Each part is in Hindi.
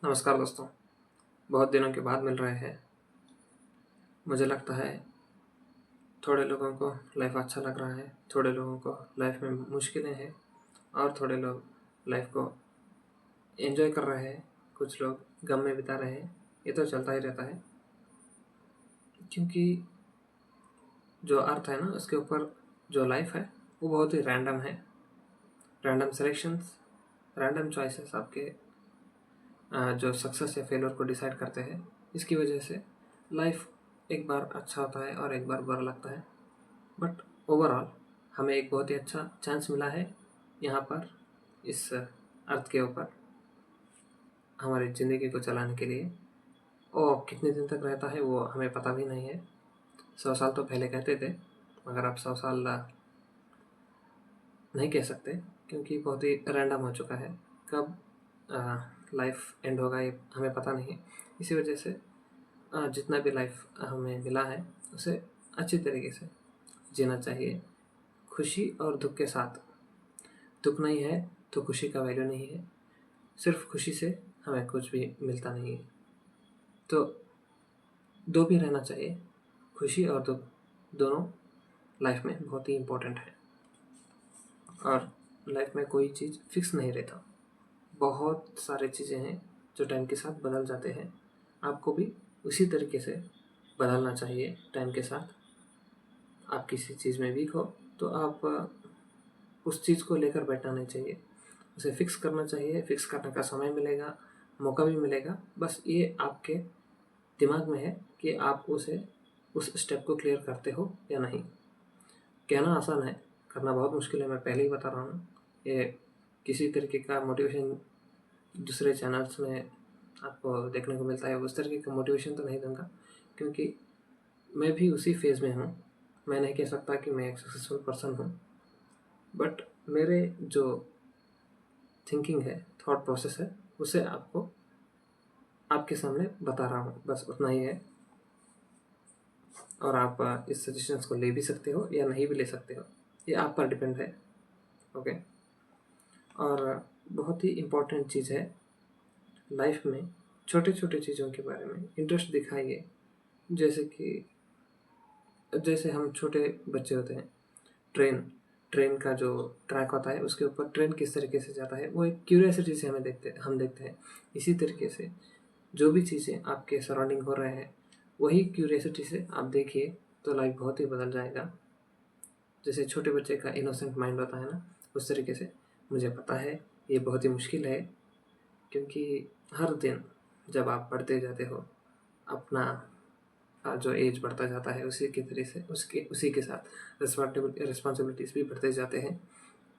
नमस्कार दोस्तों। बहुत दिनों के बाद मिल रहे हैं। मुझे लगता है थोड़े लोगों को लाइफ अच्छा लग रहा है, थोड़े लोगों को लाइफ में मुश्किलें हैं और थोड़े लोग लाइफ को एंजॉय कर रहे हैं, कुछ लोग गम में बिता रहे हैं। ये तो चलता ही रहता है, क्योंकि जो अर्थ है ना, उसके ऊपर जो लाइफ है वो बहुत ही रैंडम है। रैंडम सिलेक्शंस, रैंडम चॉइसेस आपके जो सक्सेस या फेलियर को डिसाइड करते हैं। इसकी वजह से लाइफ एक बार अच्छा होता है और एक बार बुरा लगता है। बट ओवरऑल हमें एक बहुत ही अच्छा चांस मिला है यहाँ पर, इस अर्थ के ऊपर, हमारी ज़िंदगी को चलाने के लिए। और कितने दिन तक रहता है वो हमें पता भी नहीं है। 100 साल तो पहले कहते थे, मगर अब 100 साल नहीं कह सकते, क्योंकि बहुत ही रैंडम हो चुका है। कब लाइफ एंड होगा ये हमें पता नहीं है। इसी वजह से जितना भी लाइफ हमें मिला है उसे अच्छी तरीके से जीना चाहिए, खुशी और दुख के साथ। दुख नहीं है तो खुशी का वैल्यू नहीं है, सिर्फ खुशी से हमें कुछ भी मिलता नहीं है। तो दो भी रहना चाहिए, खुशी और दुख दोनों लाइफ में बहुत ही इम्पोर्टेंट है। और लाइफ में कोई चीज़ फिक्स नहीं रहता, बहुत सारे चीज़ें हैं जो टाइम के साथ बदल जाते हैं। आपको भी उसी तरीके से बदलना चाहिए टाइम के साथ। आप किसी चीज़ में वीक हो तो आप उस चीज़ को लेकर बैठना नहीं चाहिए, उसे फिक्स करना चाहिए। फिक्स करने का समय मिलेगा, मौका भी मिलेगा, बस ये आपके दिमाग में है कि आप उस स्टेप को क्लियर करते हो या नहीं। कहना आसान है, करना बहुत मुश्किल है। मैं पहले ही बता रहा हूँ, ये किसी तरीके का मोटिवेशन दूसरे चैनल्स में आपको देखने को मिलता है, उस तरीके का मोटिवेशन तो नहीं दूंगा, क्योंकि मैं भी उसी फेज़ में हूँ। मैं नहीं कह सकता कि मैं एक सक्सेसफुल पर्सन हूँ, बट मेरे जो थिंकिंग है, थॉट प्रोसेस है, उसे आपको आपके सामने बता रहा हूँ, बस उतना ही है। और आप इस सजेशंस को ले भी सकते हो या नहीं भी ले सकते हो, ये आप पर डिपेंड है। ओके। और बहुत ही इम्पोर्टेंट चीज़ है लाइफ में, छोटे छोटे चीज़ों के बारे में इंटरेस्ट दिखाइए। जैसे कि जैसे हम छोटे बच्चे होते हैं, ट्रेन ट्रेन का जो ट्रैक होता है उसके ऊपर ट्रेन किस तरीके से जाता है, वो एक क्यूरियोसिटी से हम देखते हैं। इसी तरीके से जो भी चीज़ें आपके सराउंडिंग हो रहे हैं, वही क्यूरियोसिटी से आप देखिए, तो लाइफ बहुत ही बदल जाएगा। जैसे छोटे बच्चे का इनोसेंट माइंड होता है ना, उस तरीके से। मुझे पता है ये बहुत ही मुश्किल है, क्योंकि हर दिन जब आप बढ़ते जाते हो, अपना जो एज बढ़ता जाता है, उसी के तरह से उसी के साथ रिस्पॉन्सिबिलिटीज़ भी बढ़ते जाते हैं।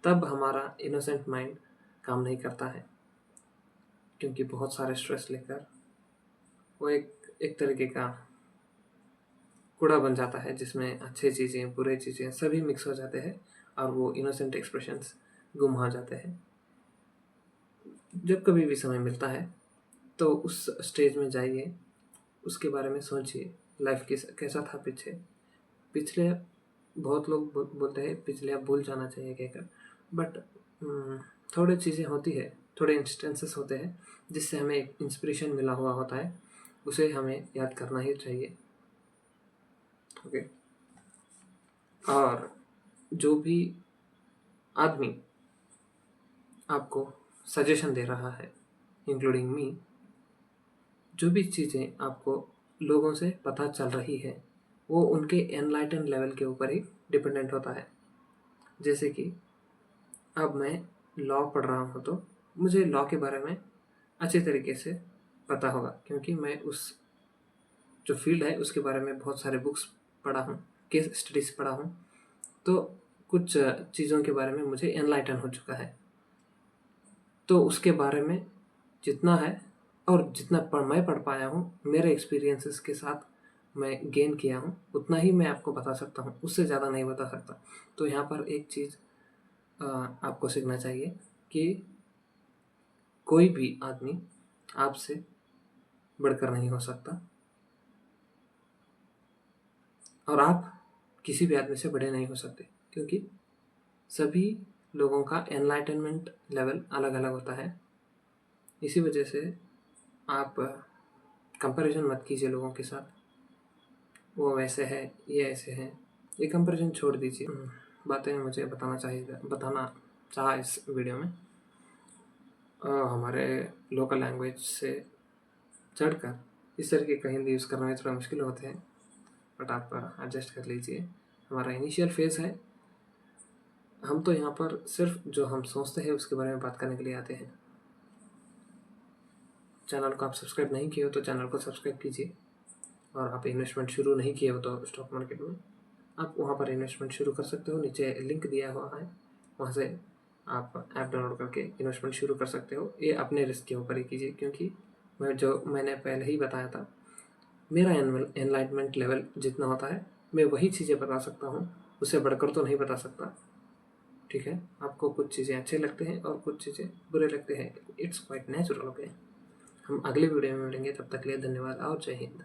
तब हमारा इनोसेंट माइंड काम नहीं करता है, क्योंकि बहुत सारे स्ट्रेस लेकर वो एक एक तरीके का कूड़ा बन जाता है, जिसमें अच्छी चीज़ें बुरी चीज़ें सभी मिक्स हो जाते हैं और वो इनोसेंट एक्सप्रेशंस गुम हो जाते हैं। जब कभी भी समय मिलता है तो उस स्टेज में जाइए, उसके बारे में सोचिए, लाइफ कैसा था पीछे। पिछले बहुत लोग बोलते हैं पिछले आप भूल जाना चाहिए कहकर, बट थोड़ी चीज़ें होती है, थोड़े इंस्टेंसेस होते हैं जिससे हमें एक इंस्पिरेशन मिला हुआ होता है, उसे हमें याद करना ही चाहिए। ओके। और जो भी आदमी आपको सजेशन दे रहा है, इंक्लूडिंग मी, जो भी चीज़ें आपको लोगों से पता चल रही है, वो उनके एनलाइटन लेवल के ऊपर ही डिपेंडेंट होता है। जैसे कि अब मैं लॉ पढ़ रहा हूँ, तो मुझे लॉ के बारे में अच्छे तरीके से पता होगा, क्योंकि मैं उस जो फील्ड है उसके बारे में बहुत सारे बुक्स पढ़ा हूँ, केस स्टडीज़ पढ़ा हूँ। तो कुछ चीज़ों के बारे में मुझे एनलाइटन हो चुका है। तो उसके बारे में जितना है और जितना मैं पढ़ पाया हूँ, मेरे एक्सपीरियंसेस के साथ मैं गेन किया हूँ, उतना ही मैं आपको बता सकता हूँ, उससे ज़्यादा नहीं बता सकता। तो यहाँ पर एक चीज़ आपको सीखना चाहिए कि कोई भी आदमी आपसे बढ़कर नहीं हो सकता, और आप किसी भी आदमी से बड़े नहीं हो सकते, क्योंकि सभी लोगों का एनलाइटनमेंट लेवल अलग अलग होता है। इसी वजह से आप कंपैरिजन मत कीजिए लोगों के साथ, वो वैसे है ये ऐसे है, ये कंपैरिजन छोड़ दीजिए। बातें मुझे बताना चाहा इस वीडियो में। हमारे लोकल लैंग्वेज से चढ़कर इस तरह के कहीं यूज़ करना में थोड़ा मुश्किल होते हैं, बट आप एडजस्ट कर लीजिए। हमारा इनिशियल फेज़ है, हम तो यहाँ पर सिर्फ जो हम सोचते हैं उसके बारे में बात करने के लिए आते हैं। चैनल को आप सब्सक्राइब नहीं किए हो तो चैनल को सब्सक्राइब कीजिए, और आप इन्वेस्टमेंट शुरू नहीं किए हो तो स्टॉक मार्केट में आप वहाँ पर इन्वेस्टमेंट शुरू कर सकते हो। नीचे लिंक दिया हुआ है, वहाँ से आप ऐप डाउनलोड करके इन्वेस्टमेंट शुरू कर सकते हो। ये अपने रिस्क के ऊपर ही कीजिए, क्योंकि मैंने पहले ही बताया था, मेरा एनलाइटमेंट लेवल जितना होता है मैं वही चीज़ें बता सकता हूँ, उससे बढ़कर तो नहीं बता सकता। ठीक है, आपको कुछ चीज़ें अच्छे लगते हैं और कुछ चीज़ें बुरे लगते हैं, इट्स क्वाइट नेचुरल। ओके, हम अगले वीडियो में मिलेंगे, तब तक के लिए धन्यवाद और जय हिंद।